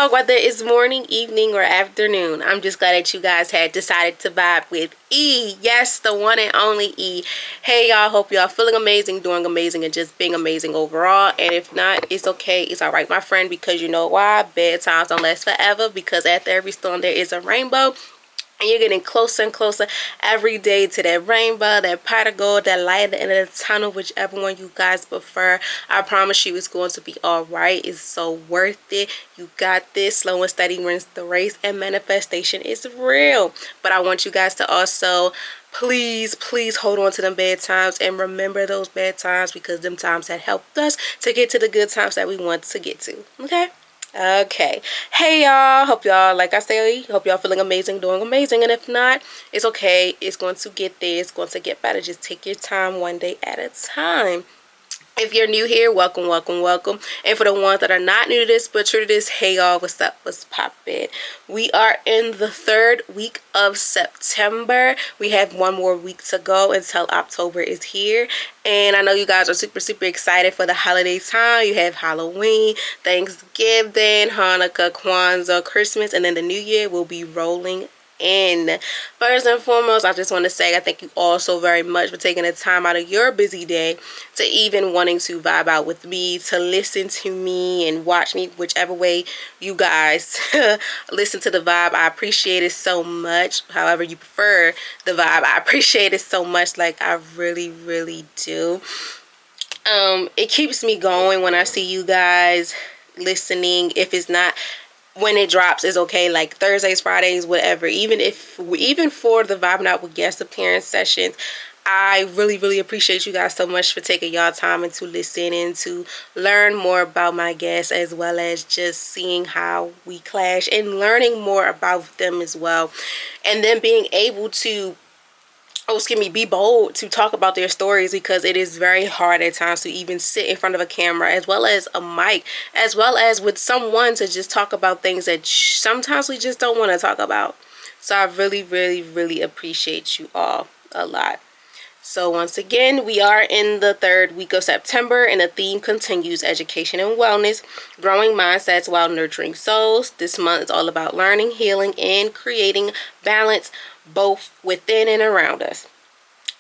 y'all, whether it's morning, evening, or afternoon. I'm just glad that you guys had decided to vibe with E. Yes, the one and only E. Hey y'all, hope y'all feeling amazing, doing amazing, and just being amazing overall. And if not, it's okay. It's alright, my friend, because you know why? Bad times don't last forever, because after every storm there is a rainbow. And you're getting closer and closer every day to that rainbow, that pot of gold, that light at the end of the tunnel, whichever one you guys prefer. I promise you it's going to be all right. It's so worth it. You got this. Slow and steady wins the race, and manifestation is real. But I want you guys to also please hold on to them bad times and remember those bad times, because them times that helped us to get to the good times that we want to get to. Okay. Hey y'all, hope y'all, like I say, hope y'all feeling amazing, doing amazing. And if not, it's okay. It's going to get there. It's going to get better. Just take your time, one day at a time. If you're new here, welcome. And for the ones that are not new to this but true to this, hey y'all, what's up, what's poppin'? We are in the 3rd week of September. We have one more week to go until October is here. And I know you guys are super excited for the holiday time. You have Halloween, Thanksgiving, Hanukkah, Kwanzaa, Christmas, and then the new year will be rolling in. First and foremost, I just want to say I thank you all so very much for taking the time out of your busy day to even wanting to vibe out with me, to listen to me and watch me, whichever way you guys listen to the vibe. I appreciate it so much. However you prefer the vibe, I appreciate it so much. Like, I really do. It keeps me going when I see you guys listening. If it's not when it drops, is okay, like Thursdays, Fridays, whatever. Even for the Vibing Out with Guest Appearance sessions, I really appreciate you guys so much for taking y'all time and to listen and to learn more about my guests, as well as just seeing how we clash and learning more about them as well. And then being able to be bold to talk about their stories, because it is very hard at times to even sit in front of a camera, as well as a mic, as well as with someone, to just talk about things that sometimes we just don't want to talk about. So I really appreciate you all a lot. So once again, we are in the 3rd week of September, and the theme continues: education and wellness, growing mindsets while nurturing souls. This month is all about learning, healing, and creating balance, both within and around us.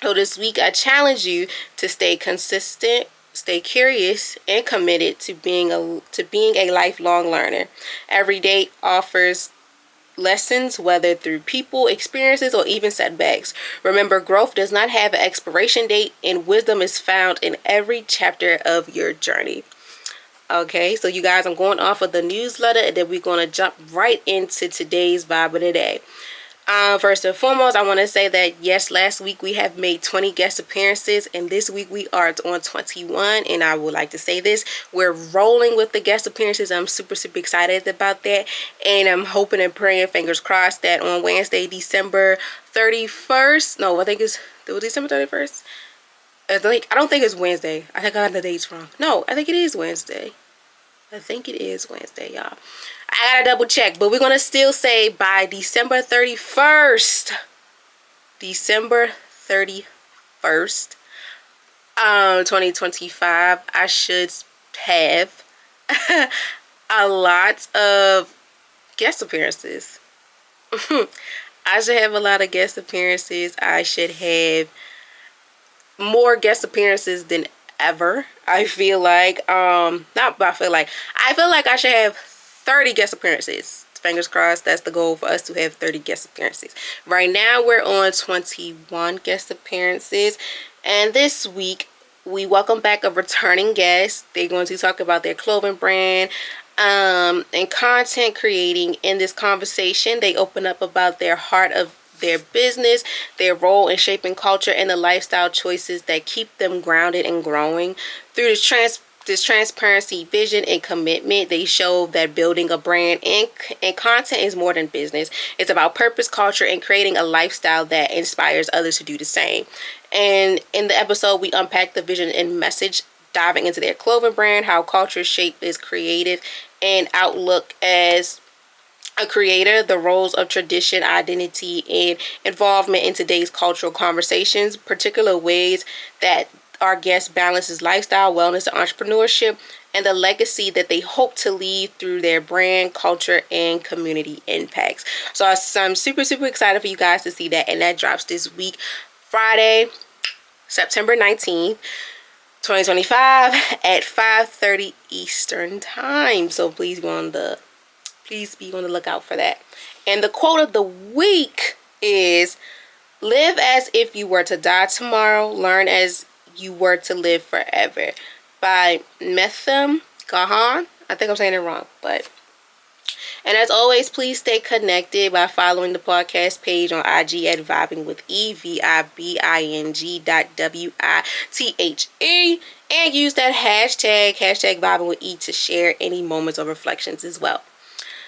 So this week, I challenge you to stay consistent, stay curious, and committed to being a lifelong learner. Every day offers lessons, whether through people, experiences, or even setbacks. Remember, growth does not have an expiration date, and wisdom is found in every chapter of your journey. Okay, so you guys, I'm going off of the newsletter, and then we're going to jump right into today's vibe of the day. First and foremost, I want to say that yes, last week we have made 20 guest appearances, and this week we are on 21. And I would like to say this: we're rolling with the guest appearances. I'm super excited about that, and I'm hoping and praying, fingers crossed, that on Wednesday, December 31st. No, I think it was December 31st. I don't think it's Wednesday. I think I got the dates wrong. No, I think it is Wednesday. Y'all. I gotta double check, but we're gonna still say by December 31st, 2025, I should have a lot of guest appearances. I should have a lot of guest appearances. I should have more guest appearances than ever. I feel like I feel like I should have 30 guest appearances. Fingers crossed, that's the goal for us, to have 30 guest appearances. Right now we're on 21 guest appearances, and this week we welcome back a returning guest. They're going to talk about their clothing brand and content creating. In this conversation, they open up about their heart of their business, their role in shaping culture, and the lifestyle choices that keep them grounded and growing. Through this transparency, vision, and commitment, they show that building a brand and content is more than business. It's about purpose, culture, and creating a lifestyle that inspires others to do the same. And in the episode, we unpack the vision and message, diving into their clothing brand, how culture shaped is creative and outlook as a creator, the roles of tradition, identity, and involvement in today's cultural conversations, particular ways that our guest balances lifestyle, wellness, and entrepreneurship, and the legacy that they hope to leave through their brand, culture, and community impacts. So I'm super, super excited for you guys to see that, and that drops this week, Friday, September 19th. 2025 at 5:30 Eastern time. So please be on the lookout for that. And the quote of the week is, live as if you were to die tomorrow, learn as you were to live forever, by Metham Gahan. I think I'm saying it wrong, but. And as always, please stay connected by following the podcast page on IG at Vibing with E, VIBING.WITHE, and use that hashtag Vibing with E to share any moments or reflections as well.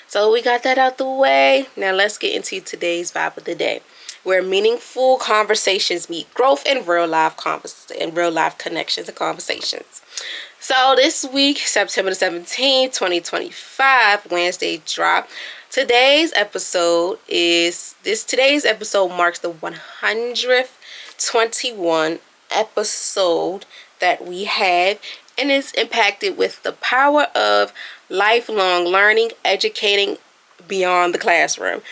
So we got that out the way. Now let's get into today's vibe of the day, where meaningful conversations meet growth and real life connections and conversations. So this week, September 17th, 2025, Wednesday drop. Today's episode marks the 121 episode that we have, and is impacted with the power of lifelong learning, educating beyond the classroom.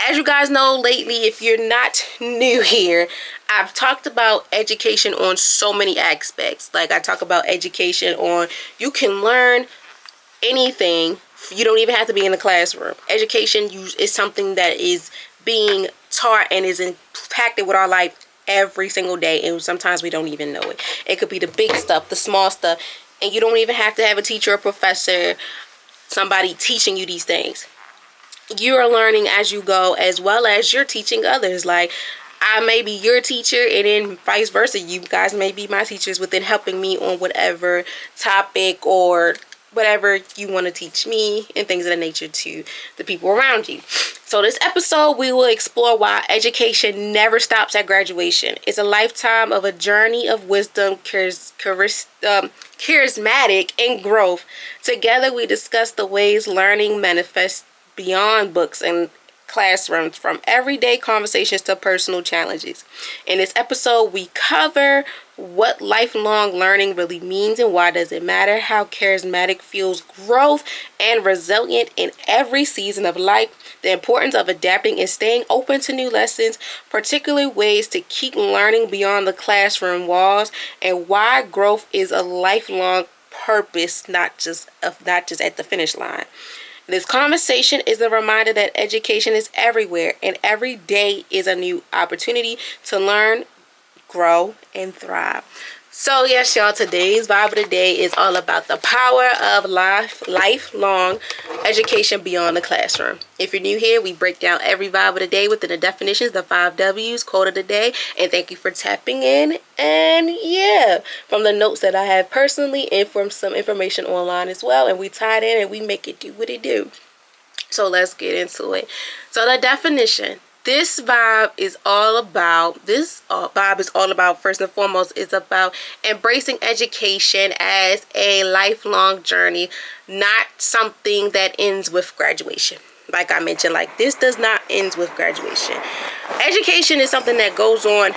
As you guys know, lately, if you're not new here, I've talked about education on so many aspects. Like, I talk about education on, you can learn anything. You don't even have to be in the classroom. Education is something that is being taught and is impacted with our life every single day. And sometimes we don't even know it. It could be the big stuff, the small stuff. And you don't even have to have a teacher or professor, somebody teaching you these things. You are learning as you go, as well as you're teaching others. Like, I may be your teacher, and then vice versa. You guys may be my teachers within helping me on whatever topic or whatever you want to teach me, and things of that nature to the people around you. So this episode, we will explore why education never stops at graduation. It's a lifetime of a journey of wisdom, charismatic, and growth. Together, we discuss the ways learning manifests beyond books and classrooms, from everyday conversations to personal challenges. In this episode, we cover what lifelong learning really means and why does it matter, how charismatic fuels growth and resilient in every season of life, the importance of adapting and staying open to new lessons, particularly ways to keep learning beyond the classroom walls, and why growth is a lifelong purpose, not just at the finish line. This conversation is a reminder that education is everywhere, and every day is a new opportunity to learn, grow, and thrive. So yes, y'all, today's vibe of the day is all about the power of lifelong education beyond the classroom. If you're new here, we break down every vibe of the day within the definitions, the 5 W's, quote of the day, and thank you for tapping in. And yeah, from the notes that I have personally and from some information online as well, and we tie it in and we make it do what it do. So let's get into it. So the definition. This vibe is all about, first and foremost, is about embracing education as a lifelong journey, not something that ends with graduation. Like I mentioned, like, this does not end with graduation. Education is something that goes on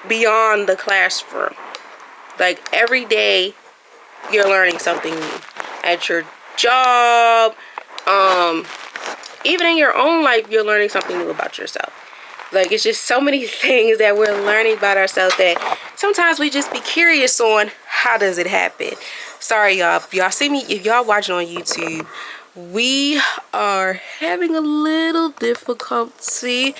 beyond the classroom. Like, every day you're learning something new at your job, even in your own life, you're learning something new about yourself. Like, it's just so many things that we're learning about ourselves that sometimes we just be curious on, how does it happen? Sorry, y'all. If y'all see me, if y'all watching on YouTube, we are having a little difficulty.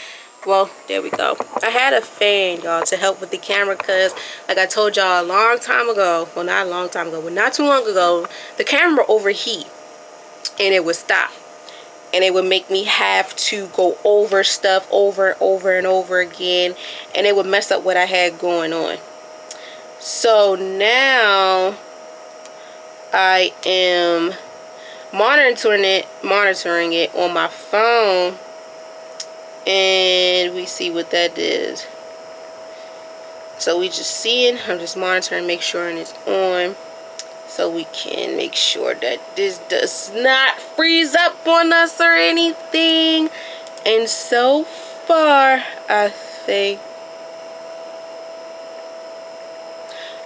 Well, there we go. I had a fan, y'all, to help with the camera because, like I told y'all a long time ago, well, not a long time ago, but not too long ago, the camera overheat and it would stop. And it would make me have to go over stuff over and over again. And it would mess up what I had going on. So now I am monitoring it on my phone. And we see what that is. So we just seeing. I'm just monitoring, make sure it's on. So we can make sure that this does not freeze up on us or anything. And so far, I think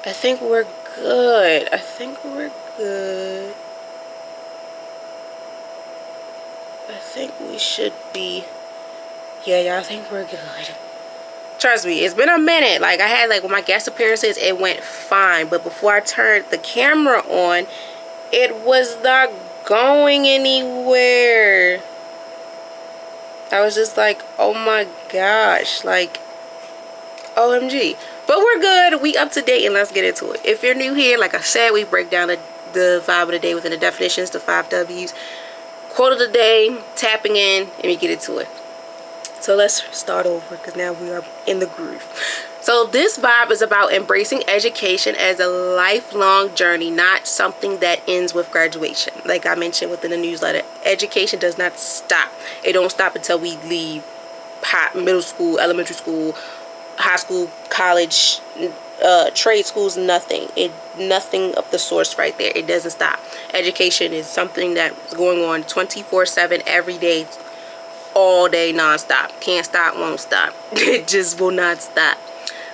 I think we're good. I think we're good. I think we should be. Yeah, y'all, I think we're good. Trust me, it's been a minute. Like, I had, like, with my guest appearances, it went fine. But before I turned the camera on, it was not going anywhere. I was just like, oh my gosh. Like, OMG. But we're good. We up to date, and let's get into it. If you're new here, like I said, we break down the vibe of the day within the definitions, the 5 W's. Quote of the day, tapping in, and we get into it. So let's start over because now we are in the groove. So this vibe is about embracing education as a lifelong journey, not something that ends with graduation. Like I mentioned within the newsletter, education does not stop. It don't stop until we leave middle school, elementary school, high school, college, trade schools, nothing. Nothing of the source right there. It doesn't stop. Education is something that's going on 24/7 every day, all day, non-stop. Can't stop, won't stop. It just will not stop.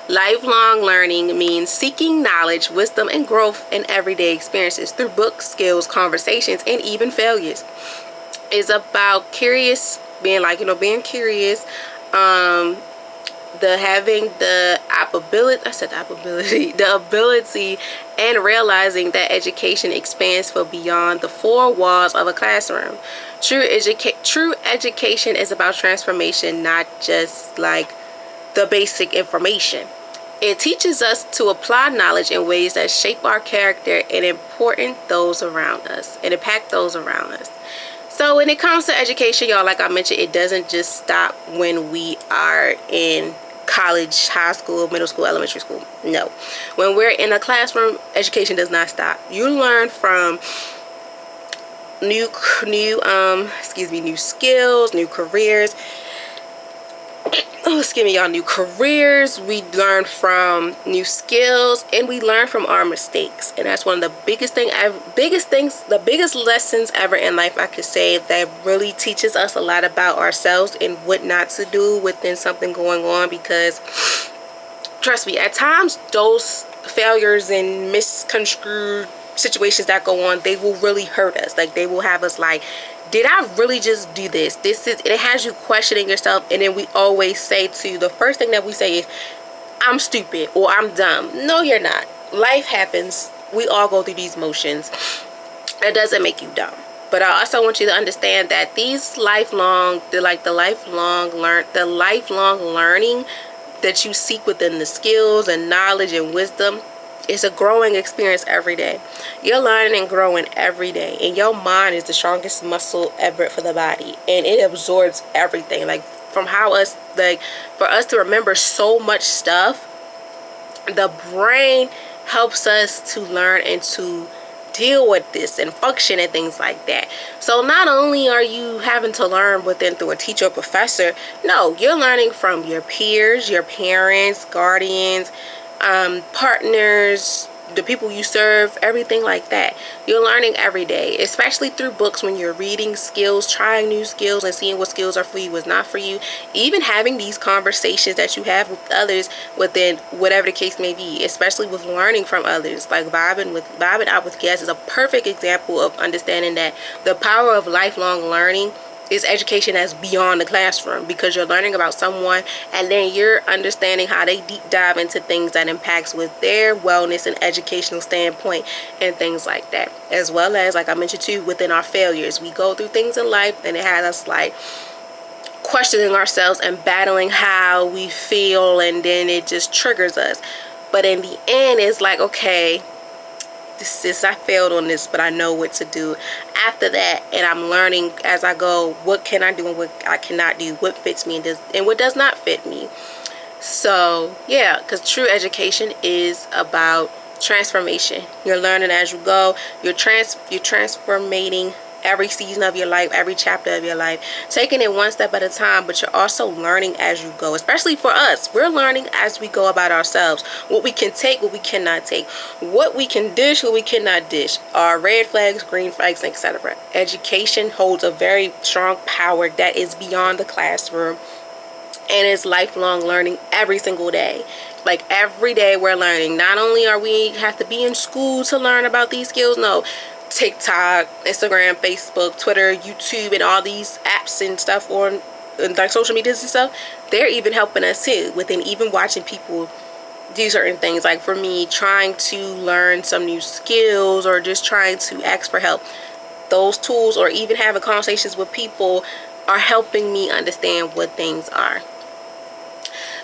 Lifelong learning means seeking knowledge, wisdom, and growth in everyday experiences through books, skills, conversations, and even failures. It's about being curious, the ability and realizing that education expands for beyond the 4 walls of a classroom. True education is about transformation, not just like the basic information. It teaches us to apply knowledge in ways that shape our character and impact those around us. So when it comes to education, y'all, like I mentioned, it doesn't just stop when we are in college, high school, middle school, elementary school. No. When we're in a classroom, education does not stop. You learn from new skills, new careers. New careers. We learn from new skills, and we learn from our mistakes. And that's one of the biggest lessons ever in life, I could say, that really teaches us a lot about ourselves and what not to do within something going on. Because trust me, at times those failures and misconstrued situations that go on, they will really hurt us. Like, they will have us like, did I really just do this? It has you questioning yourself. And then we always say the first thing that we say is, I'm stupid or I'm dumb. No, you're not. Life happens. We all go through these motions. It doesn't make you dumb. But I also want you to understand that these lifelong learning that you seek within the skills and knowledge and wisdom, it's a growing experience every day. You're learning and growing every day. And your mind is the strongest muscle ever for the body. And it absorbs everything. Like, for us to remember so much stuff, the brain helps us to learn and to deal with this and function and things like that. So not only are you having to learn through a teacher or professor, no, you're learning from your peers, your parents, guardians, partners, the people you serve, everything like that. You're learning every day, especially through books when you're reading skills, trying new skills, and seeing what skills are for you, what's not for you. Even having these conversations that you have with others within whatever the case may be, especially with learning from others, like vibing out with guests is a perfect example of understanding that the power of lifelong learning is education that's beyond the classroom, because you're learning about someone and then you're understanding how they deep dive into things that impacts with their wellness and educational standpoint and things like that. As well as, like I mentioned too, within our failures, we go through things in life and it has us like questioning ourselves and battling how we feel, and then it just triggers us. But in the end, it's like, okay, I failed on this, but I know what to do after that, and I'm learning as I go what can I do and what I cannot do, what fits me and what does not fit me. So yeah, because true education is about transformation. You're learning as you go. You're transforming every season of your life, every chapter of your life, taking it one step at a time, but you're also learning as you go. Especially for us, we're learning as we go about ourselves, what we can take, what we cannot take, what we can dish, what we cannot dish, our red flags, green flags, etc. Education holds a very strong power that is beyond the classroom, and it's lifelong learning every single day. Like every day we're learning. Not only are we have to be in school to learn about these skills, no, TikTok, Instagram, Facebook, Twitter, YouTube, and all these apps and stuff on like social medias and stuff, they're even helping us too, within even watching people do certain things. Like for me, trying to learn some new skills or just trying to ask for help, those tools or even having conversations with people are helping me understand what things are.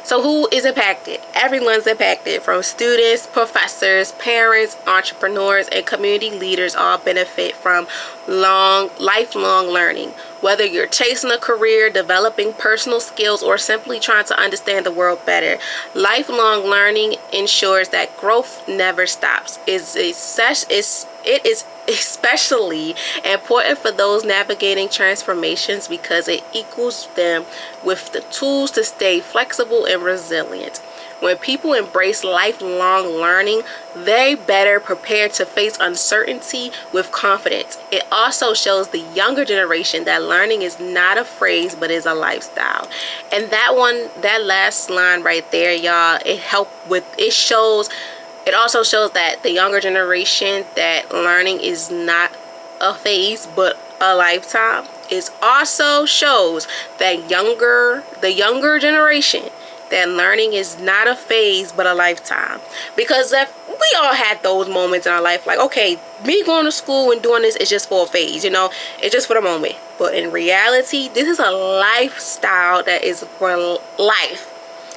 So who is impacted? Everyone's impacted, from students, professors, parents, entrepreneurs, and community leaders all benefit from lifelong learning. Whether you're chasing a career, developing personal skills, or simply trying to understand the world better, lifelong learning ensures that growth never stops. It is especially important for those navigating transformations because it equals them with the tools to stay flexible and resilient. When people embrace lifelong learning, they better prepared to face uncertainty with confidence. It also shows the younger generation that learning is not a phrase but is a lifestyle. And that last line right there, y'all, it also shows that the younger generation that learning is not a phase but a lifetime. It also shows that the younger generation that learning is not a phase but a lifetime. Because if we all had those moments in our life, like, okay, me going to school and doing this is just for a phase, it's just for the moment. But in reality, this is a lifestyle that is for life.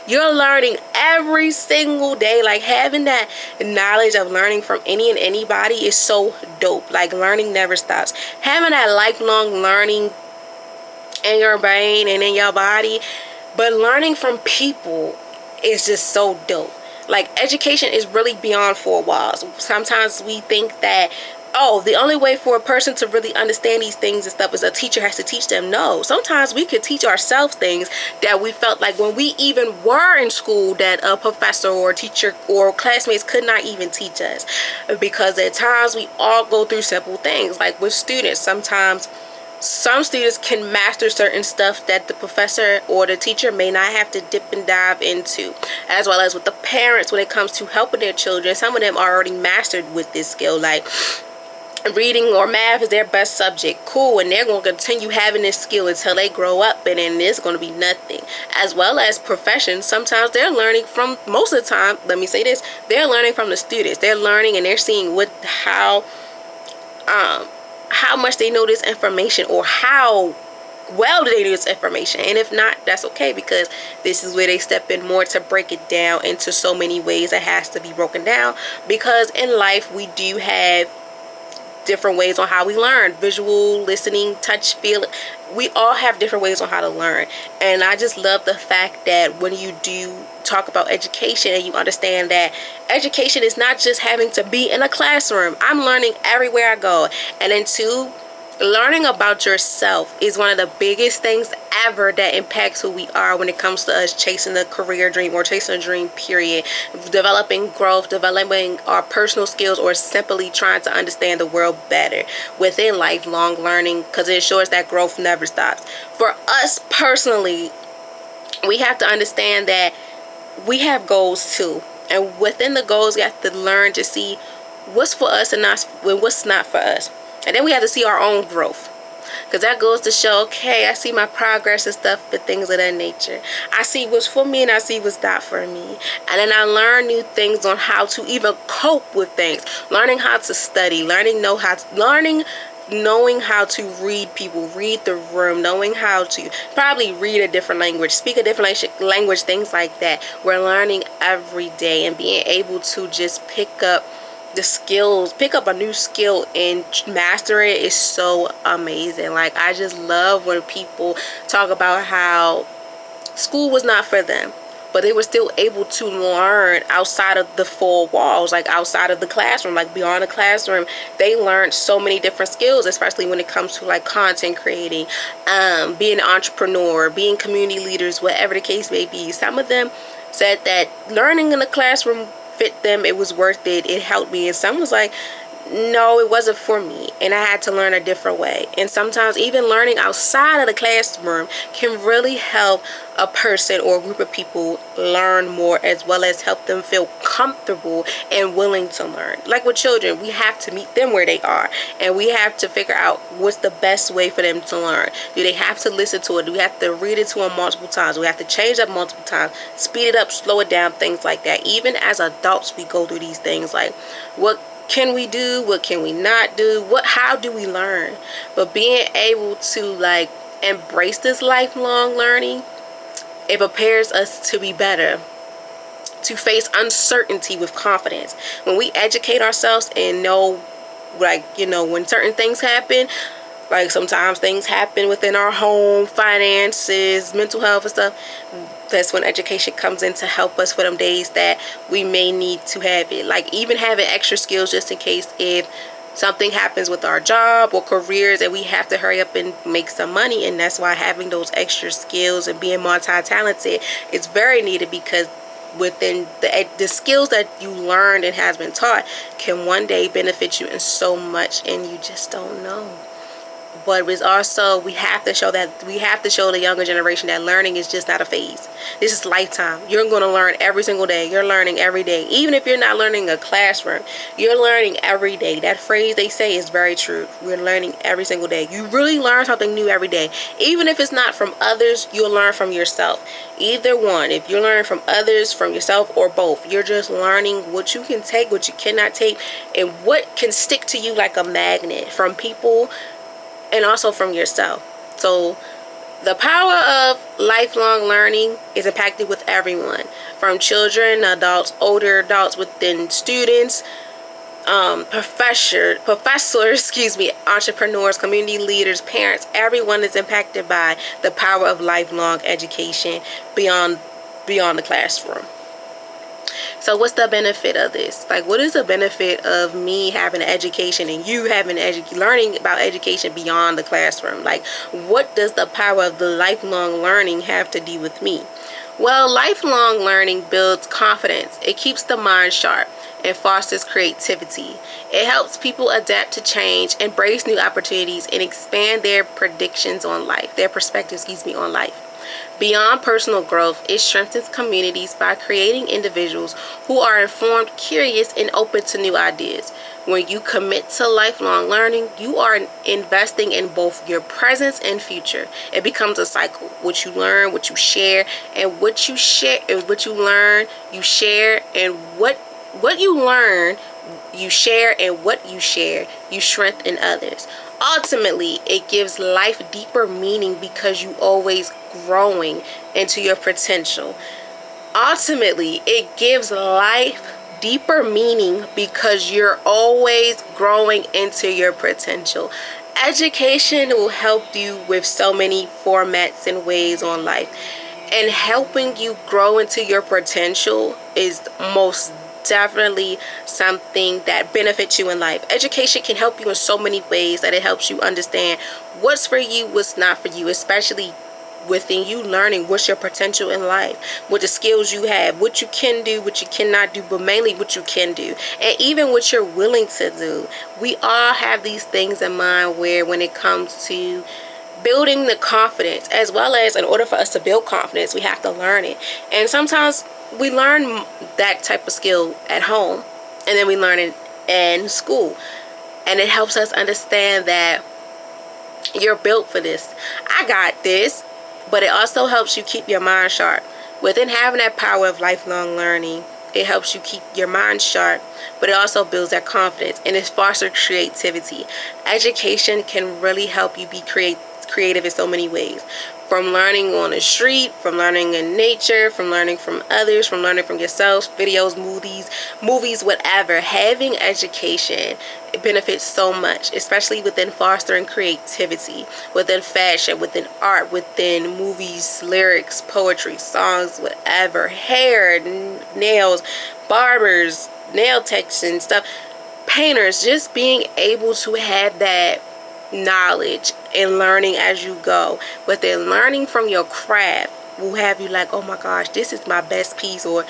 You're learning every single day. Like, having that knowledge of learning from any and anybody is so dope. Like, learning never stops. Having that lifelong learning in your brain and in your body, but learning from people is just so dope. Like, education is really beyond four walls. Sometimes we think that, oh, the only way for a person to really understand these things and stuff is a teacher has to teach them. No, sometimes we could teach ourselves things that we felt like when we even were in school that a professor or teacher or classmates could not even teach us. Because at times we all go through simple things. Like with students, sometimes some students can master certain stuff that the professor or the teacher may not have to dip and dive into. As well as with the parents, when it comes to helping their children, some of them are already mastered with this skill. Like, reading or math is their best subject. Cool. And they're going to continue having this skill until they grow up, and then it's going to be nothing. As well as professions, sometimes they're learning from, most of the time, let me say this, they're learning from the students. They're learning and they're seeing how much they know this information, or how well do they know this information. And if not, that's okay, because this is where they step in more to break it down into so many ways that has to be broken down. Because in life we do have different ways on how we learn: visual, listening, touch, feel. We all have different ways on how to learn. And I just love the fact that when you do talk about education and you understand that education is not just having to be in a classroom. I'm learning everywhere I go. And then two, learning about yourself is one of the biggest things ever that impacts who we are when it comes to us chasing a career dream or chasing a dream, period. Developing growth, developing our personal skills, or simply trying to understand the world better within lifelong learning, because it ensures that growth never stops. For us personally, we have to understand that we have goals too. And within the goals, we have to learn to see what's for us and what's not for us. And then we have to see our own growth, because that goes to show, okay, I see my progress and stuff and things of that nature. I see what's for me and I see what's not for me. And then I learn new things on how to even cope with things. Learning how to study, knowing how to read people, read the room, knowing how to probably read a different language, speak a different language, things like that. We're learning every day, and being able to just pick up the skills, pick up a new skill and master it is so amazing. Like, I just love when people talk about how school was not for them, but they were still able to learn outside of the four walls, like outside of the classroom, like beyond the classroom. They learned so many different skills, especially when it comes to like content creating, being an entrepreneur, being community leaders, whatever the case may be. Some of them said that learning in the classroom fit them, it was worth it, it helped me. And some was like, no, it wasn't for me, and I had to learn a different way. And sometimes even learning outside of the classroom can really help a person or a group of people learn more, as well as help them feel comfortable and willing to learn. Like with children, we have to meet them where they are, and we have to figure out what's the best way for them to learn. Do they have to listen to it? Do we have to read it to them multiple times? Do we have to change up multiple times, speed it up, slow it down, things like that. Even as adults, we go through these things like, what can we do? What can we not do? How do we learn? But being able to like embrace this lifelong learning, it prepares us to be better, to face uncertainty with confidence. When we educate ourselves and know, like, you know, when certain things happen, like sometimes things happen within our home, finances, mental health and stuff, that's when education comes in to help us for them days that we may need to have it. Like even having extra skills just in case if something happens with our job or careers and we have to hurry up and make some money. And that's why having those extra skills and being multi-talented is very needed, because within the skills that you learned and has been taught can one day benefit you in so much, and you just don't know. But it's also, we have to show the younger generation that learning is just not a phase. This is lifetime. You're going to learn every single day. You're learning every day. Even if you're not learning in a classroom, you're learning every day. That phrase they say is very true. We're learning every single day. You really learn something new every day. Even if it's not from others, you'll learn from yourself. Either one. If you're learning from others, from yourself, or both, you're just learning what you can take, what you cannot take, and what can stick to you like a magnet from people and also from yourself. So the power of lifelong learning is impacted with everyone, from children, adults, older adults, within students, professors, entrepreneurs, community leaders, parents. Everyone is impacted by the power of lifelong education beyond the classroom. So what's the benefit of this? Like, what is the benefit of me having an education and you having learning about education beyond the classroom? Like, what does the power of the lifelong learning have to do with me? Well, lifelong learning builds confidence. It keeps the mind sharp and fosters creativity. It helps people adapt to change, embrace new opportunities, and expand their perspectives on life. Beyond personal growth, it strengthens communities by creating individuals who are informed, curious, and open to new ideas. When you commit to lifelong learning, you are investing in both your present and future. It becomes a cycle. What you learn, what you share, and what you share, and what you learn, you share, and what you learn, you share, and what you share, you strengthen others. Ultimately, it gives life deeper meaning because you always growing into your potential. Ultimately, it gives life deeper meaning because you're always growing into your potential. Education will help you with so many formats and ways on life, and helping you grow into your potential is most definitely something that benefits you in life. Education can help you in so many ways that it helps you understand what's for you, what's not for you, especially within you learning what's your potential in life, what the skills you have, what you can do, what you cannot do, but mainly what you can do, and even what you're willing to do. We all have these things in mind where when it comes to building the confidence, as well as in order for us to build confidence, we have to learn it. And sometimes we learn that type of skill at home, and then we learn it in school, and it helps us understand that you're built for this. I got this. But it also helps you keep your mind sharp. Within having that power of lifelong learning, it helps you keep your mind sharp, but it also builds that confidence, and it fosters creativity. Education can really help you be creative in so many ways. From learning on the street, from learning in nature, from learning from others, from learning from yourself, videos, movies, whatever. Having education, it benefits so much, especially within fostering creativity, within fashion, within art, within movies, lyrics, poetry, songs, whatever, hair, nails, barbers, nail techs and stuff, painters. Just being able to have that knowledge and learning as you go, within learning from your craft will have you like, oh my gosh, this is my best piece, or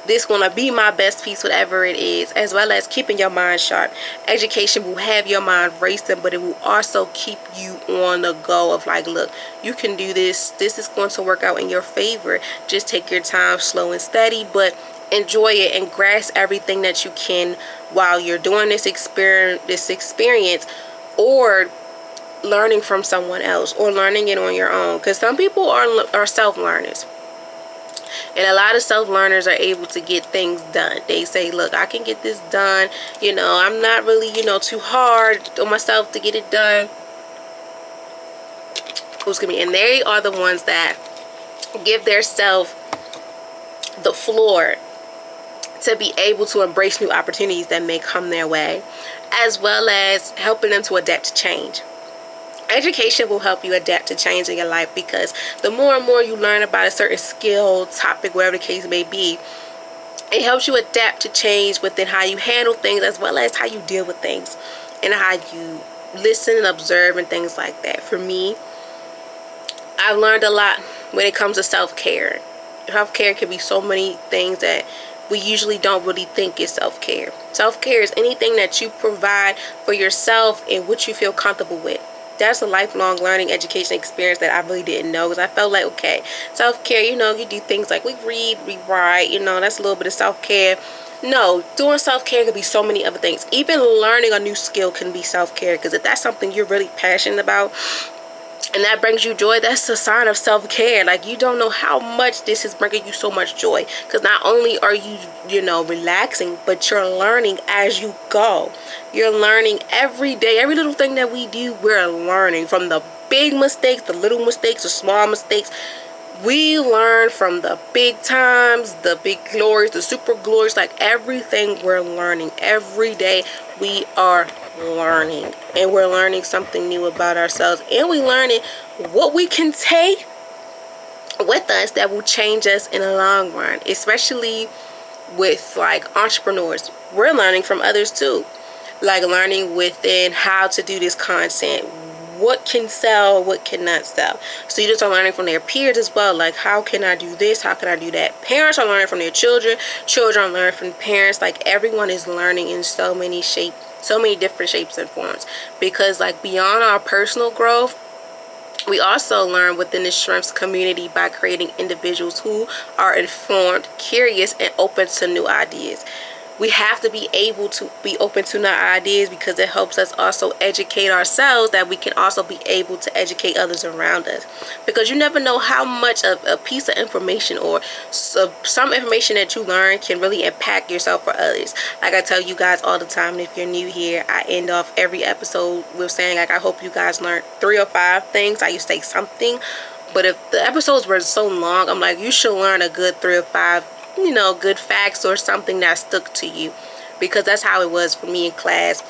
this gonna be my best piece, whatever it is, as well as keeping your mind sharp. Education will have your mind racing, but it will also keep you on the go of like, look, you can do this. This is going to work out in your favor. Just take your time, slow and steady, but enjoy it and grasp everything that you can while you're doing this experience, or learning from someone else, or learning it on your own, because some people are self-learners, and a lot of self-learners are able to get things done. They say, look, I can get this done, you know, I'm not really, you know, too hard on myself to get it done. Excuse me. And they are the ones that give their self the floor to be able to embrace new opportunities that may come their way, as well as helping them to adapt to change. Education will help you adapt to change in your life, because the more and more you learn about a certain skill, topic, whatever the case may be, it helps you adapt to change within how you handle things, as well as how you deal with things, and how you listen and observe and things like that. For me, I've learned a lot when it comes to self-care. Self-care can be so many things that we usually don't really think is self-care. Self-care is anything that you provide for yourself and what you feel comfortable with. That's a lifelong learning education experience that I really didn't know, because I felt like, okay, self-care, you know, you do things like we read, we write, you know, that's a little bit of self-care. No, doing self-care could be so many other things. Even learning a new skill can be self-care, because if that's something you're really passionate about and that brings you joy, that's a sign of self-care. Like, you don't know how much this is bringing you so much joy, because not only are you, you know, relaxing, but you're learning as you go. You're learning every day. Every little thing that we do, we're learning. From the big mistakes, the little mistakes, the small mistakes. We learn from the big times, the big glories, the super glories. Like, everything we're learning. Every day we are learning, and we're learning something new about ourselves, and we're learning what we can take with us that will change us in the long run. Especially with like entrepreneurs, we're learning from others too, like learning within how to do this content, what can sell, what cannot sell. Students are learning from their peers as well, like, how can I do this, how can I do that. Parents are learning from their children, children are learning from parents. Like, everyone is learning in so many different shapes and forms, because like beyond our personal growth, we also learn within the Shrimps community by creating individuals who are informed, curious, and open to new ideas. We have to be able to be open to new ideas, because it helps us also educate ourselves, that we can also be able to educate others around us. Because you never know how much of a piece of information or some information that you learn can really impact yourself or others. Like I tell you guys all the time, and if you're new here, I end off every episode with saying, like, I hope you guys learned 3 or 5 things. I used to say something, but if the episodes were so long, I'm like, you should learn a good 3 or 5, you know, good facts or something that stuck to you, because that's how it was for me in class.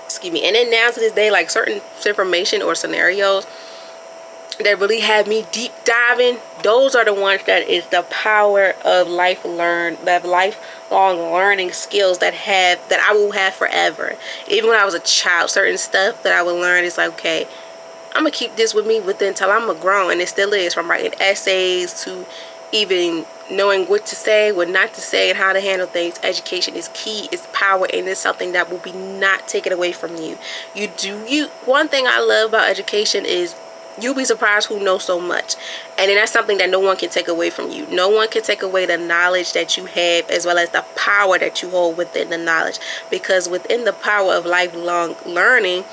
Excuse me. And then now to this day, like, certain information or scenarios that really had me deep diving, those are the ones that is the power of lifelong learning skills that I will have forever. Even when I was a child, certain stuff that I would learn is like, okay, I'm gonna keep this with me until I'm a grown, and it still is, from writing essays to even knowing what to say, what not to say, and how to handle things. Education is key, it's power, and it's something that will be not taken away from you. One thing I love about education is you'll be surprised who knows so much, and then that's something that no one can take away from you. No one can take away the knowledge that you have, as well as the power that you hold within the knowledge, because within the power of lifelong learning,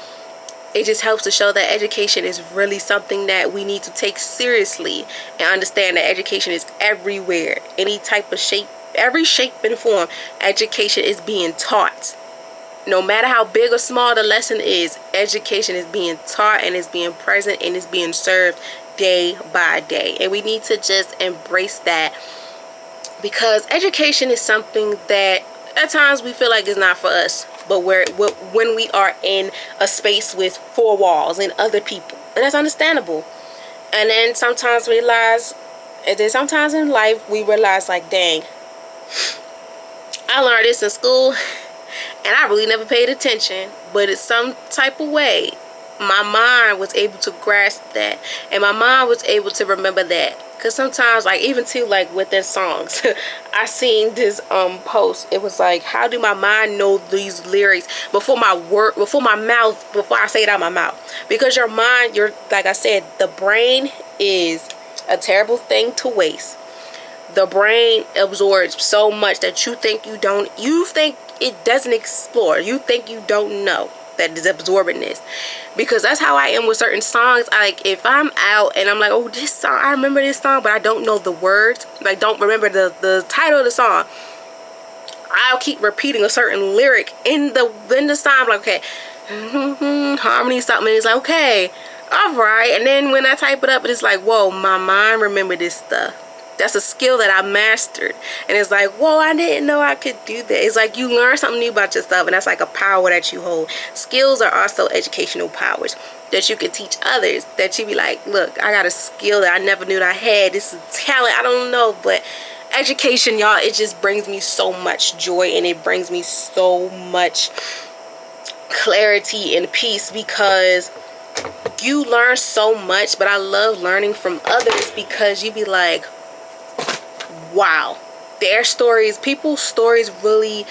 it just helps to show that education is really something that we need to take seriously, and understand that education is everywhere. Any type of shape, every shape and form, education is being taught. No matter how big or small the lesson is, education is being taught, and is being present, and is being served day by day. And we need to just embrace that, because education is something that at times we feel like it's not for us. But when we are in a space with 4 walls and other people, and that's understandable. And then sometimes in life we realize, like, dang, I learned this in school and I really never paid attention, but in some type of way my mind was able to grasp that, and my mind was able to remember that Cause sometimes, like, even too, like within songs, I seen this post. It was like, how do my mind know these lyrics before my mouth, before I say it out my mouth? Because your mind, like I said, the brain is a terrible thing to waste. The brain absorbs so much that you think it doesn't explore. You think you don't know that is absorbing this. Because that's how I am with certain songs. Like, if I'm out and I'm like, oh, this song, I remember this song, but I don't know the words, like, don't remember the title of the song, I'll keep repeating a certain lyric in the song. I'm like, okay, harmony, something. It's like, okay, all right. And then when I type it up, it's like, whoa, my mind remember this stuff. That's a skill that I mastered. And it's like, whoa, I didn't know I could do that. It's like you learn something new about yourself, and that's like a power that you hold. Skills are also educational powers that you can teach others, that you be like, look, I got a skill that I never knew that I had. This is talent, I don't know. But education, y'all, it just brings me so much joy, and it brings me so much clarity and peace, because you learn so much. But I love learning from others, because you be like, wow, their stories, people's stories really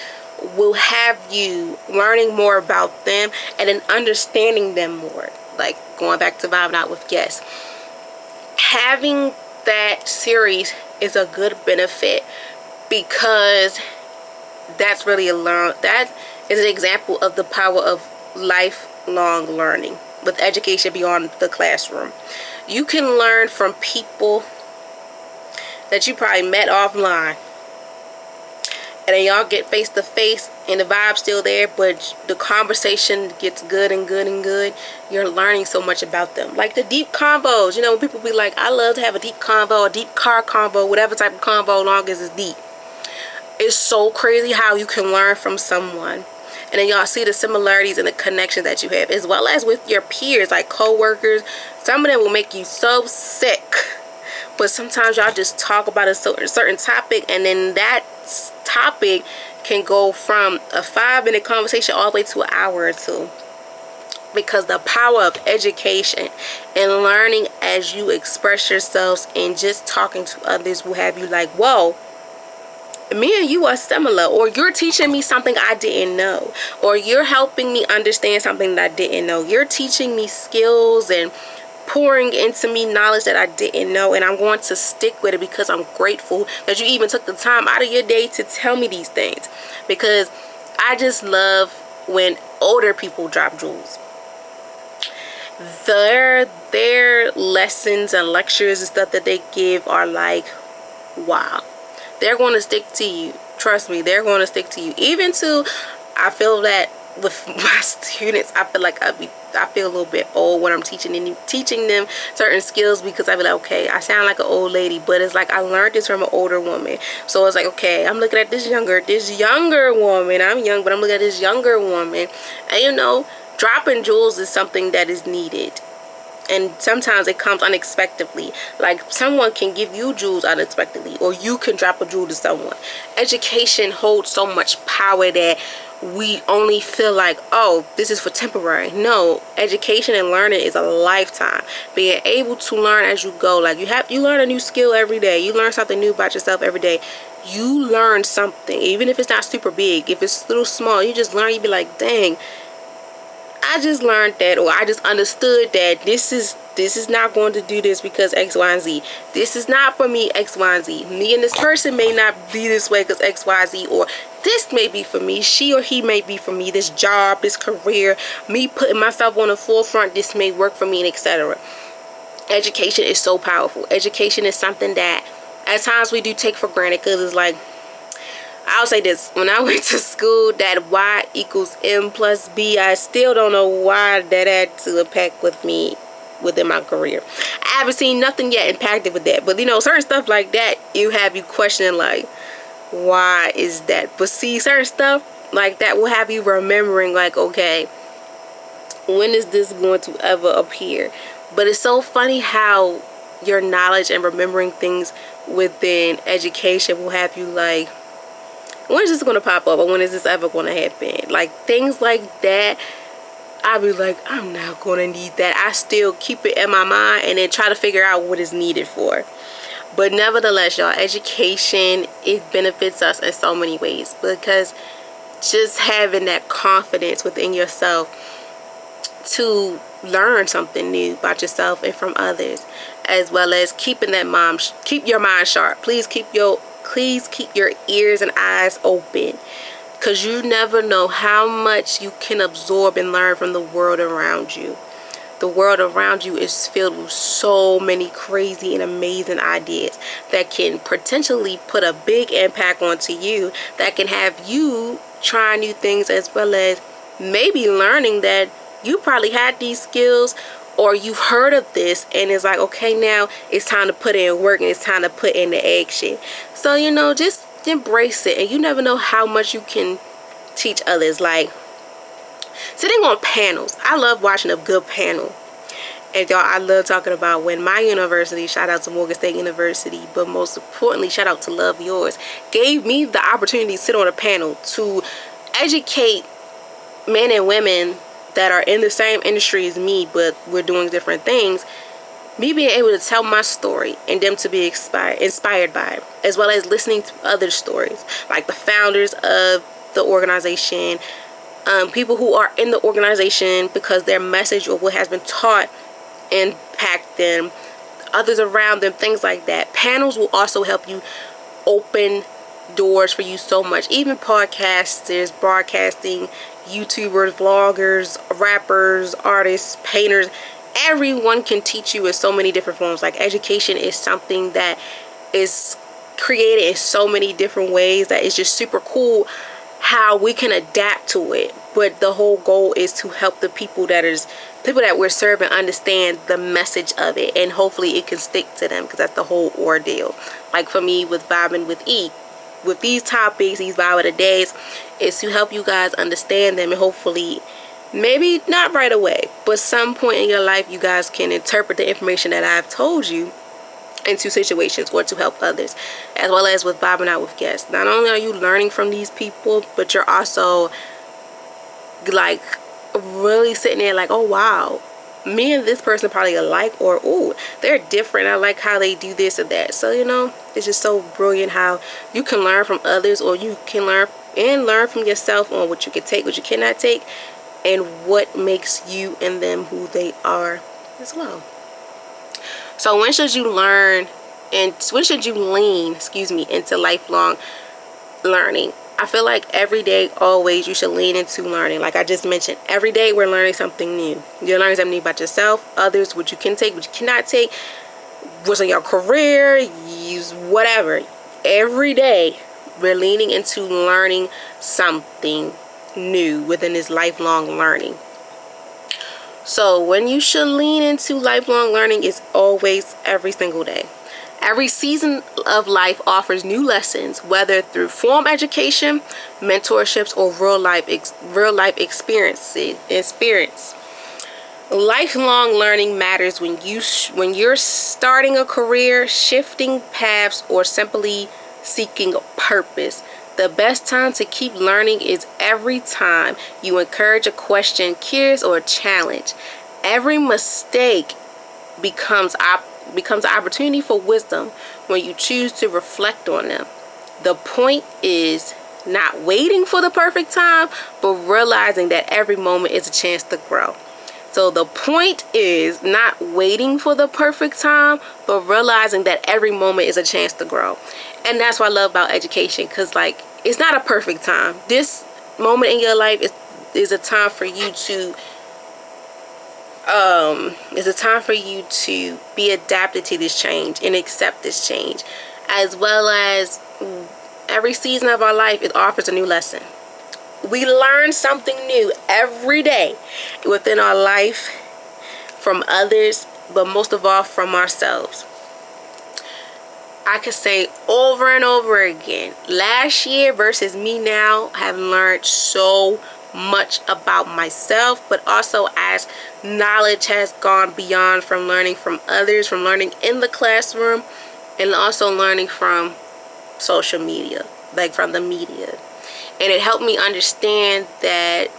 will have you learning more about them and then understanding them more. Like, going back to Vibing Out with Guests, having that series is a good benefit, because that's really that is an example of the power of lifelong learning with education beyond the classroom. You can learn from people that you probably met offline, and then y'all get face to face and the vibe's still there, but the conversation gets good and good and good. You're learning so much about them. Like the deep convos, you know, when people be like, I love to have a deep convo, a deep car convo, whatever type of convo, long as it's deep. It's so crazy how you can learn from someone, and then y'all see the similarities and the connections that you have, as well as with your peers, like co-workers. Some of them will make you so sick. But sometimes y'all just talk about a certain topic, and then that topic can go from a 5-minute conversation all the way to an hour or two. Because the power of education and learning as you express yourselves and just talking to others will have you like, whoa, me and you are similar, or you're teaching me something I didn't know, or you're helping me understand something that I didn't know. You're teaching me skills and pouring into me knowledge that I didn't know, and I'm going to stick with it, because I'm grateful that you even took the time out of your day to tell me these things. Because I just love when older people drop jewels. Their lessons and lectures and stuff that they give are like, wow, they're going to stick to you. Trust me, they're going to stick to you. Even to, I feel that with my students, I feel like I feel a little bit old when I'm teaching them certain skills, because I be like, okay, I sound like an old lady, but it's like I learned this from an older woman. So it's like, okay, I'm looking at this younger woman. I'm young, but I'm looking at this younger woman, and you know, dropping jewels is something that is needed. And sometimes it comes unexpectedly. Like, someone can give you jewels unexpectedly, or you can drop a jewel to someone. Education holds so much power that we only feel like, oh, this is for temporary. No, education and learning is a lifetime. Being able to learn as you go. Like, you learn a new skill every day. You learn something new about yourself every day. You learn something, even if it's not super big. If it's a little small, you just learn. You be like, dang, I just learned that, or I just understood that this is not going to do this because X, Y, and Z. This is not for me, X, Y, and Z. Me and this person may not be this way because X, Y, Z, or this may be for me. She or he may be for me. This job, this career, me putting myself on the forefront, this may work for me, and etc. Education is so powerful. Education is something that at times we do take for granted, because it's like, I'll say this, when I went to school, that Y equals M plus B, I still don't know why that had to impact with me within my career. I haven't seen nothing yet impacted with that. But you know, certain stuff like that, you have you questioning like, why is that? But see, certain stuff like that will have you remembering like, okay, when is this going to ever appear? But it's so funny how your knowledge and remembering things within education will have you like, when is this going to pop up, or when is this ever going to happen? Like, things like that, I'll be like, I'm not going to need that. I still keep it in my mind and then try to figure out what is needed for. But nevertheless, y'all, education, it benefits us in so many ways, because just having that confidence within yourself to learn something new about yourself and from others, as well as keeping keep your mind sharp. Please keep your ears and eyes open, because you never know how much you can absorb and learn from the world around you. The world around you is filled with so many crazy and amazing ideas that can potentially put a big impact onto you, that can have you try new things, as well as maybe learning that you probably had these skills, or you've heard of this and it's like, okay, now it's time to put in work and it's time to put in the action. So, just embrace it, and you never know how much you can teach others. Like, sitting on panels, I love watching a good panel. And y'all, I love talking about when my university, shout out to Morgan State University, but most importantly, shout out to Love Yours, gave me the opportunity to sit on a panel to educate men and women that are in the same industry as me, but we're doing different things. Me being able to tell my story and them to be inspired by it, as well as listening to other stories, like the founders of the organization, people who are in the organization because their message or what has been taught impact them, others around them, things like that. Panels will also help you open doors for you so much. Even podcasters, broadcasting, YouTubers, vloggers, rappers, artists, painters, everyone can teach you in so many different forms. Like, education is something that is created in so many different ways that is just super cool how we can adapt to it. But the whole goal is to help the people that we're serving understand the message of it, and hopefully it can stick to them, because that's the whole ordeal. Like for me with Vibing with E, with these topics, these Vibe of the Days, is to help you guys understand them, and hopefully, maybe not right away, but some point in your life, you guys can interpret the information that I've told you into situations or to help others. As well as with Vibing Out with Guests, not only are you learning from these people, but you're also like really sitting there like, oh wow, me and this person probably alike, or oh, they're different, I like how they do this or that. So it's just so brilliant how you can learn from others, or you can learn from yourself on what you can take, what you cannot take, and what makes you and them who they are as well. So when should you learn, and when should you lean, into lifelong learning? I feel like every day, always, you should lean into learning. Like I just mentioned, every day we're learning something new. You're learning something new about yourself, others, what you can take, what you cannot take, what's in your career, use whatever. Every day we're leaning into learning something new within this lifelong learning. So when you should lean into lifelong learning is always every single day. Every season of life offers new lessons, whether through formal education, mentorships, or real life experience. Lifelong learning matters when you're starting a career, shifting paths, or simply seeking purpose. The best time to keep learning is every time you encourage a question, curious, or a challenge. Every mistake becomes an opportunity for wisdom when you choose to reflect on them. The point is not waiting for the perfect time, but realizing that every moment is a chance to grow. So the point is not waiting for the perfect time, but realizing that every moment is a chance to grow. And that's what I love about education, because like, it's not a perfect time. This moment in your life is a time for you to be adapted to this change and accept this change. As well as every season of our life, it offers a new lesson. We learn something new every day within our life, from others, but most of all from ourselves. I could say over and over again, last year versus me now, have learned so much about myself, but also as knowledge has gone beyond, from learning from others, from learning in the classroom, and also learning from social media, like from the media. And it helped me understand that,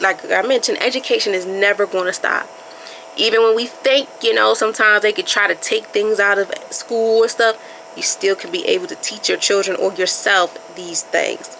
like I mentioned, education is never going to stop. Even when we think, you know, sometimes they could try to take things out of school and stuff, you still can be able to teach your children or yourself these things.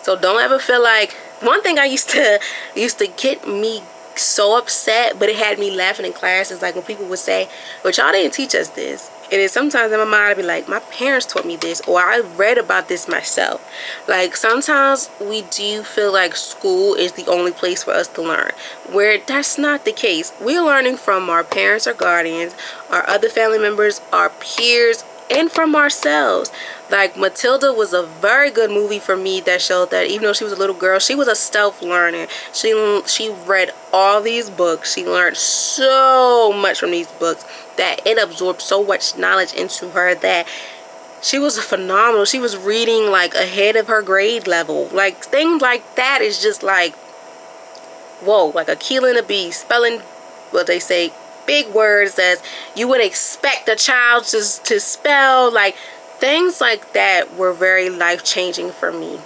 So don't ever feel like, one thing I used to get me so upset, but it had me laughing in class, is like when people would say, but y'all didn't teach us this. And then sometimes in my mind I'd be like, my parents taught me this, or I read about this myself. Like sometimes we do feel like school is the only place for us to learn, where that's not the case. We're learning from our parents or guardians, our other family members, our peers, and from ourselves. Like Matilda was a very good movie for me that showed that even though she was a little girl, she was a self-learner. She read all these books. She learned so much from these books that it absorbed so much knowledge into her that she was phenomenal. She was reading like ahead of her grade level. Like things like that is just like, whoa, like a keel and a bee, spelling what they say, big words as you would expect a child to spell. Like things like that were very life-changing for me.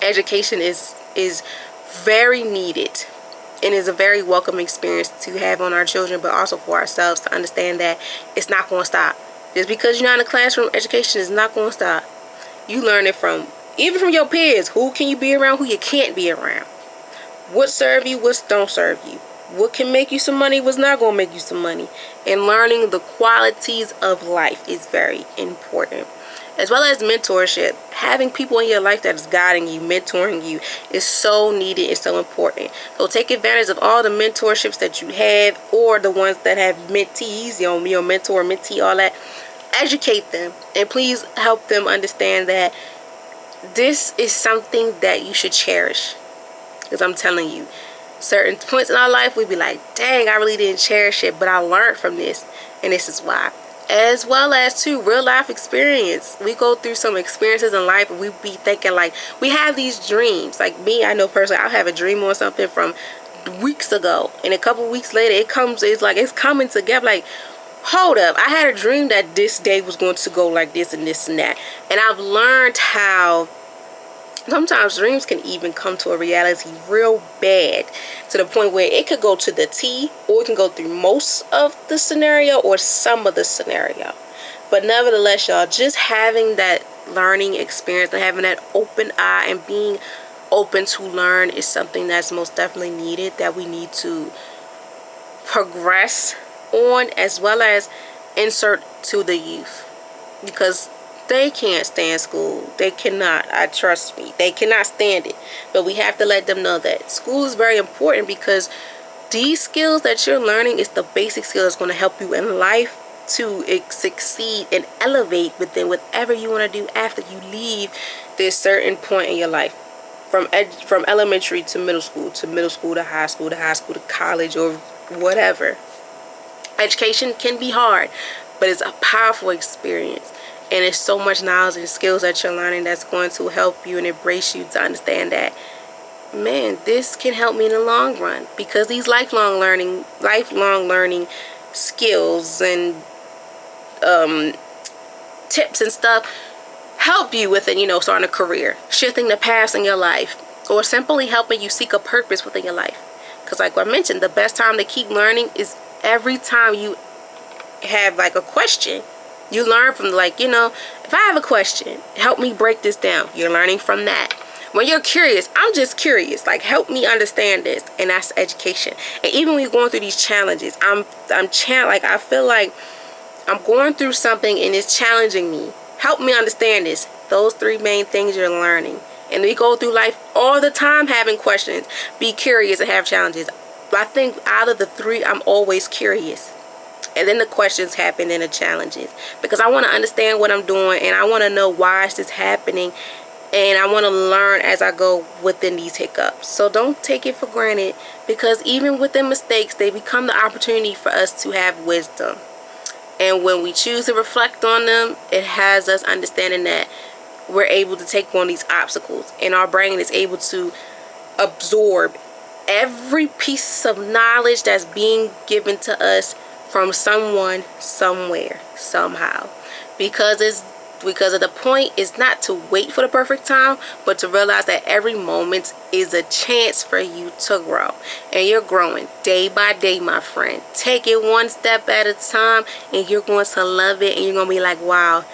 Education is very needed and is a very welcome experience to have on our children, but also for ourselves to understand that it's not going to stop. Just because you're not in a classroom, education is not going to stop. You learn it from, even from your peers. Who can you be around, who you can't be around. What serve you, what don't serve you. What can make you some money, what's not going to make you some money. And learning the qualities of life is very important. As well as mentorship. Having people in your life that is guiding you, mentoring you is so needed and so important. So take advantage of all the mentorships that you have, or the ones that have mentees, your mentor, mentee, all that. Educate them and please help them understand that this is something that you should cherish. Because I'm telling you, certain points in our life we'd be like, dang, I really didn't cherish it, but I learned from this, and this is why. As well as too, real life experience. We go through some experiences in life and we be thinking like, we have these dreams. Like me, I know personally, I'll have a dream on something from weeks ago, and a couple weeks later it's like it's coming together. Like, hold up, I had a dream that this day was going to go like this and this and that. And I've learned how sometimes dreams can even come to a reality real bad, to the point where it could go to the T, or it can go through most of the scenario or some of the scenario. But nevertheless, y'all, just having that learning experience and having that open eye and being open to learn is something that's most definitely needed, that we need to progress on, as well as insert to the youth, because they can't stand school. They cannot. Trust me, they cannot stand it. But we have to let them know that school is very important, because these skills that you're learning is the basic skill that's going to help you in life to succeed and elevate within whatever you want to do after you leave this certain point in your life. From elementary to middle school to high school to college, or whatever. Education can be hard, but it's a powerful experience. And it's so much knowledge and skills that you're learning that's going to help you and embrace you to understand that, man, this can help me in the long run. Because these lifelong learning skills and tips and stuff help you within, starting a career, shifting the paths in your life, or simply helping you seek a purpose within your life. Because like I mentioned, the best time to keep learning is every time you have like a question. You learn from, like, if I have a question, help me break this down. You're learning from that. When you're curious, I'm just curious. Like, help me understand this. And that's education. And even when you're going through these challenges, I feel like I'm going through something and it's challenging me. Help me understand this. Those three main things you're learning. And we go through life all the time having questions. Be curious and have challenges. But I think out of the three, I'm always curious. And then the questions happen and the challenges. Because I want to understand what I'm doing, and I want to know why is this happening. And I want to learn as I go within these hiccups. So don't take it for granted, because even within mistakes, they become the opportunity for us to have wisdom. And when we choose to reflect on them, it has us understanding that we're able to take on these obstacles. And our brain is able to absorb every piece of knowledge that's being given to us from someone, somewhere, somehow. Because it's Because the point is not to wait for the perfect time, but to realize that every moment is a chance for you to grow. And you're growing day by day, my friend. Take it one step at a time, and you're going to love it. And you're going to be like, wow,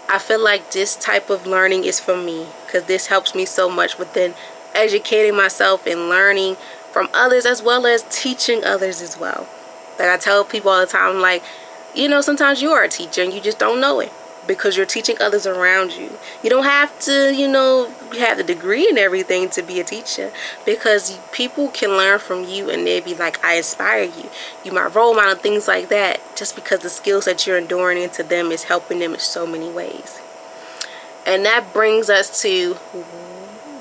I feel like this type of learning is for me, because this helps me so much within educating myself and learning from others, as well as teaching others as well. Like I tell people all the time, like, you know, sometimes you are a teacher and you just don't know it, because you're teaching others around you. You don't have to, you know, have the degree and everything to be a teacher, because people can learn from you and they'll be like, I inspire you. You my role model, things like that, just because the skills that you're enduring into them is helping them in so many ways. And that brings us to,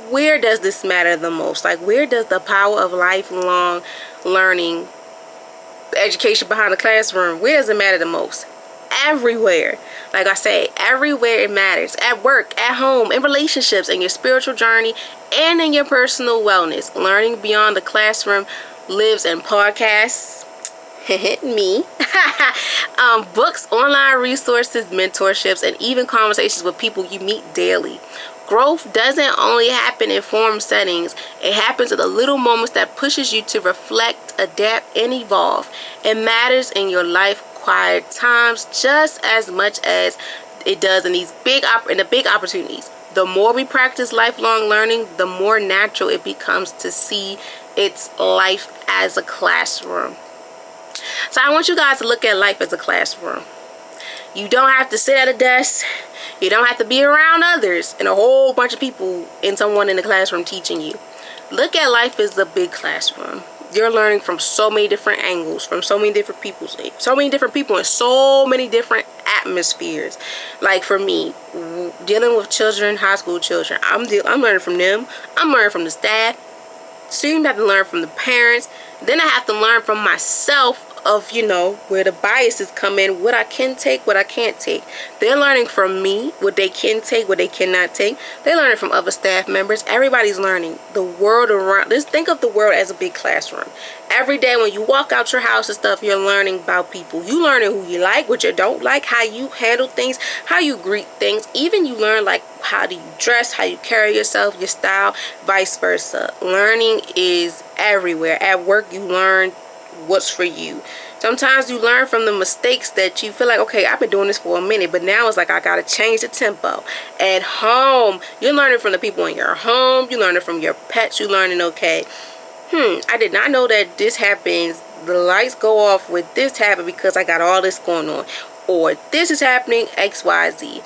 where does this matter the most? Like, where does the power of lifelong learning, education behind the classroom, where does it matter the most? Everywhere. Like I say, everywhere it matters. At work, at home, in relationships, in your spiritual journey, and in your personal wellness. Learning beyond the classroom lives in podcasts, me, books, online resources, mentorships, and even conversations with people you meet daily. Growth doesn't only happen in formal settings. It happens in the little moments that pushes you to reflect, adapt, and evolve. It matters in your life quiet times just as much as it does in these big opportunities. The more we practice lifelong learning, the more natural it becomes to see its life as a classroom. So I want you guys to look at life as a classroom. You don't have to sit at a desk. You don't have to be around others and a whole bunch of people and someone in the classroom teaching you. Look at life as a big classroom. You're learning from so many different angles, from so many different people in so many different atmospheres. Like for me, dealing with children, high school children, I'm learning from them. I'm learning from the staff. Soon I have to learn from the parents. Then I have to learn from myself of, you know, where the biases come in, what I can take, what I can't take. They're learning from me, what they can take, what they cannot take. They're learning from other staff members. Everybody's learning. The world around, just think of the world as a big classroom. Every day when you walk out your house and stuff, you're learning about people. You learning who you like, what you don't like, how you handle things, how you greet things. Even you learn like how do you dress, how you carry yourself, your style, vice versa. Learning is everywhere. At work, you learn what's for you. Sometimes you learn from the mistakes that you feel like, okay, I've been doing this for a minute, but now it's like I gotta change the tempo. At home, you're learning from the people in your home. You're learning from your pets. You're learning, okay, I did not know that this happens. The lights go off with this happen because I got all this going on, or this is happening XYZ.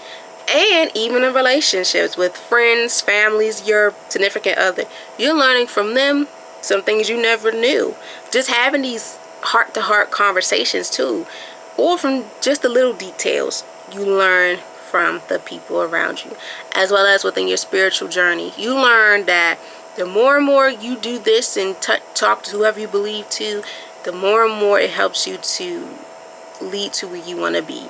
And even in relationships with friends, families, your significant other, you're learning from them some things you never knew. Just having these heart-to-heart conversations too, or from just the little details you learn from the people around you, as well as within your spiritual journey. You learn that the more and more you do this and talk to whoever you believe to, the more and more it helps you to lead to where you want to be,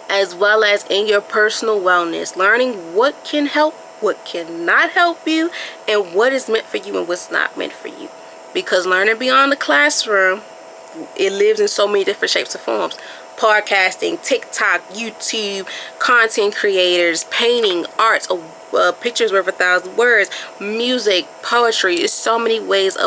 as well as in your personal wellness, learning what can help, what cannot help you, and what is meant for you and what's not meant for you. Because learning beyond the classroom, it lives in so many different shapes and forms. Podcasting, TikTok, YouTube, content creators, painting, arts, pictures worth 1,000 words, music, poetry. There's so many ways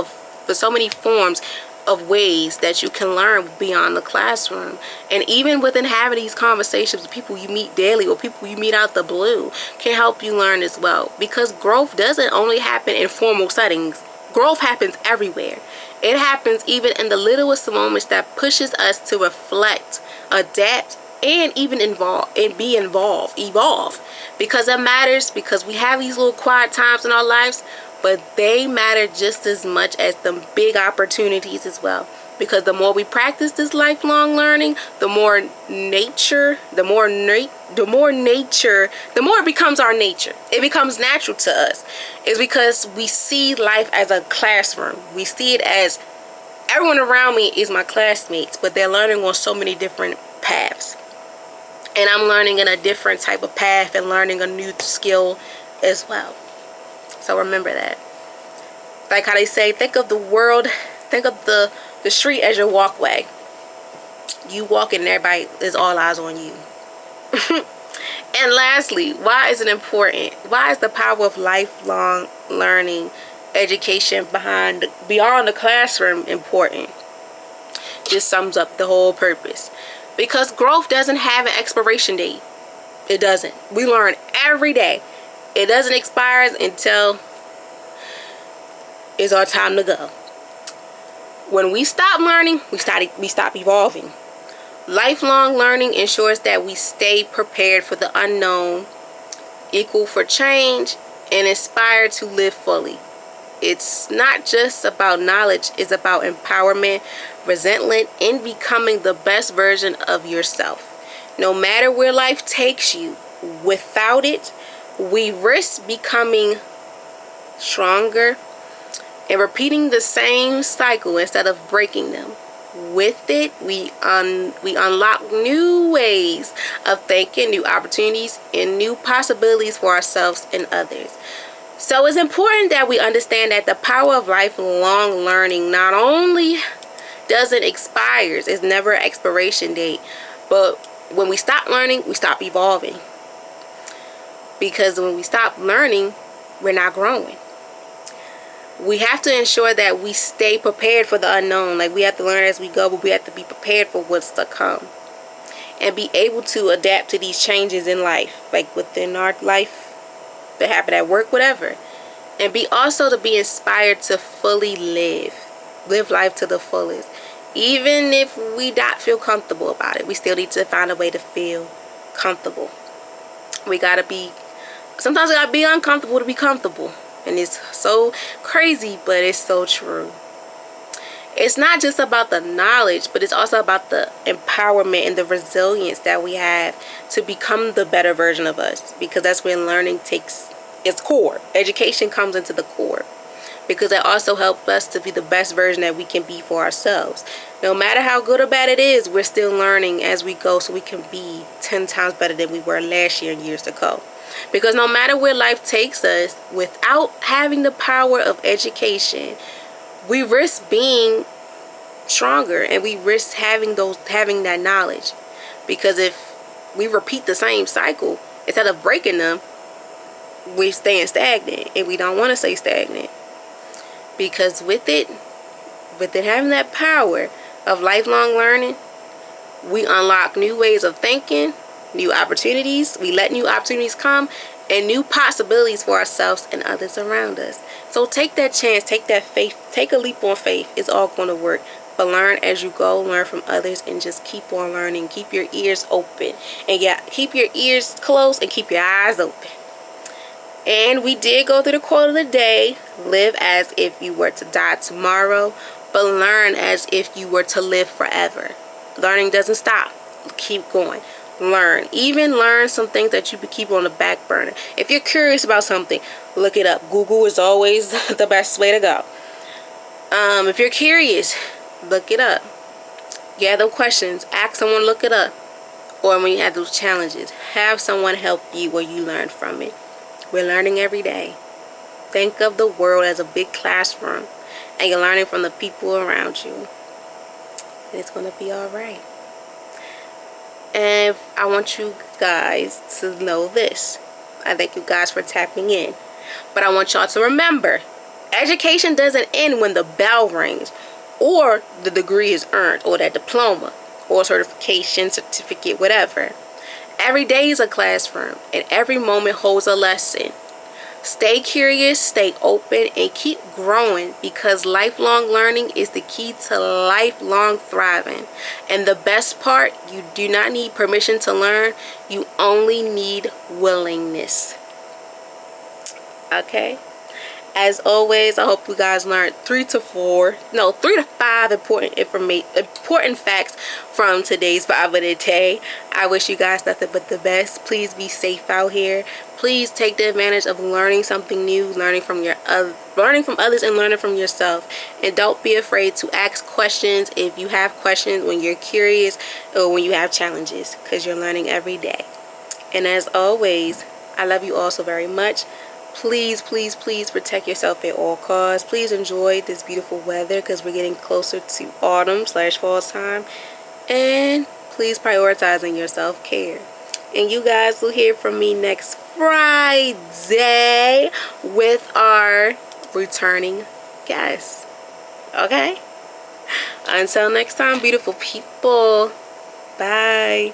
so many forms of ways that you can learn beyond the classroom. And even within having these conversations with people you meet daily or people you meet out the blue can help you learn as well. Because growth doesn't only happen in formal settings. Growth happens everywhere. It happens even in the littlest moments that pushes us to reflect, adapt, and even evolve. Because it matters, because we have these little quiet times in our lives, but they matter just as much as the big opportunities as well. Because the more we practice this lifelong learning, the more it becomes our nature. It becomes natural to us. It's because we see life as a classroom. We see it as everyone around me is my classmates, but they're learning on so many different paths. And I'm learning in a different type of path and learning a new skill as well. So remember that. Like how they say, think of the world, think of the street as your walkway. You walk and everybody is all eyes on you. And lastly, why is it important? Why is the power of lifelong learning, education beyond the classroom important? Just sums up the whole purpose. Because growth doesn't have an expiration date. It doesn't. We learn every day. It doesn't expire until it's our time to go. When we stop learning, we stop evolving. Lifelong learning ensures that we stay prepared for the unknown, equal for change, and inspired to live fully. It's not just about knowledge, it's about empowerment, resentment, and becoming the best version of yourself. No matter where life takes you, without it, we risk becoming stronger and repeating the same cycle instead of breaking them. With it, we unlock new ways of thinking, new opportunities, and new possibilities for ourselves and others. So it's important that we understand that the power of lifelong learning not only doesn't expire, it's never an expiration date, but when we stop learning, we stop evolving. Because when we stop learning, we're not growing. We have to ensure that we stay prepared for the unknown. Like, we have to learn as we go, but we have to be prepared for what's to come. And be able to adapt to these changes in life, like within our life, that happen at work, whatever. And also to be inspired to fully live life to the fullest. Even if we not feel comfortable about it, we still need to find a way to feel comfortable. Sometimes we gotta be uncomfortable to be comfortable. And it's so crazy, but it's so true. It's not just about the knowledge, but it's also about the empowerment and the resilience that we have to become the better version of us. Because that's when learning takes its core. Education comes into the core. Because it also helps us to be the best version that we can be for ourselves. No matter how good or bad it is, we're still learning as we go so we can be 10 times better than we were last year and years ago. Because no matter where life takes us, without having the power of education, we risk being stronger, and we risk having that knowledge. Because if we repeat the same cycle instead of breaking them, we're staying stagnant, and we don't want to stay stagnant. Because with it having that power of lifelong learning, we unlock new ways of thinking, new opportunities. We let new opportunities come, and new possibilities for ourselves and others around us. So take that chance, take that faith, take a leap on faith. It's all going to work. But learn as you go, learn from others, and just keep on learning. Keep your ears open. And yeah, keep your ears closed and keep your eyes open. And we did go through the quote of the day. Live as if you were to die tomorrow, but learn as if you were to live forever. Learning doesn't stop. Keep going. Learn. Even learn some things that you could keep on the back burner. If you're curious about something, look it up. Google is always the best way to go. If you're curious, look it up. Gather questions. Ask someone, look it up. Or when you have those challenges, have someone help you where you learn from it. We're learning every day. Think of the world as a big classroom, and you're learning from the people around you. And it's going to be all right. And I want you guys to know this. I thank you guys for tapping in. But I want y'all to remember, education doesn't end when the bell rings, or the degree is earned, or that diploma, or certification, certificate, whatever. Every day is a classroom, and every moment holds a lesson. Stay curious, stay open, and keep growing, because lifelong learning is the key to lifelong thriving. And the best part, you do not need permission to learn. You only need willingness. Okay? As always, I hope you guys learned 3 to 5 important facts from today's Bible of the Day. I wish you guys nothing but the best. Please be safe out here. Please take the advantage of learning something new, learning from others, and learning from yourself. And don't be afraid to ask questions if you have questions, when you're curious, or when you have challenges, because you're learning every day. And as always, I love you all so very much. Please, please, please protect yourself at all costs. Please enjoy this beautiful weather, because we're getting closer to autumn/fall time. And please prioritize in your self-care. And you guys will hear from me next Friday with our returning guest. Okay? Until next time, beautiful people. Bye.